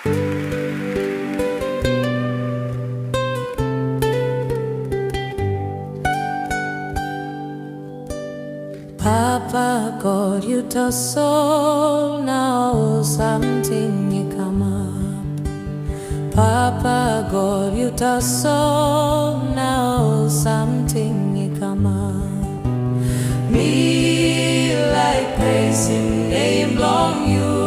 Papa God, you to soul now something you come up. Papa God, you to soul now something you come up. Me like Pisin, name long you.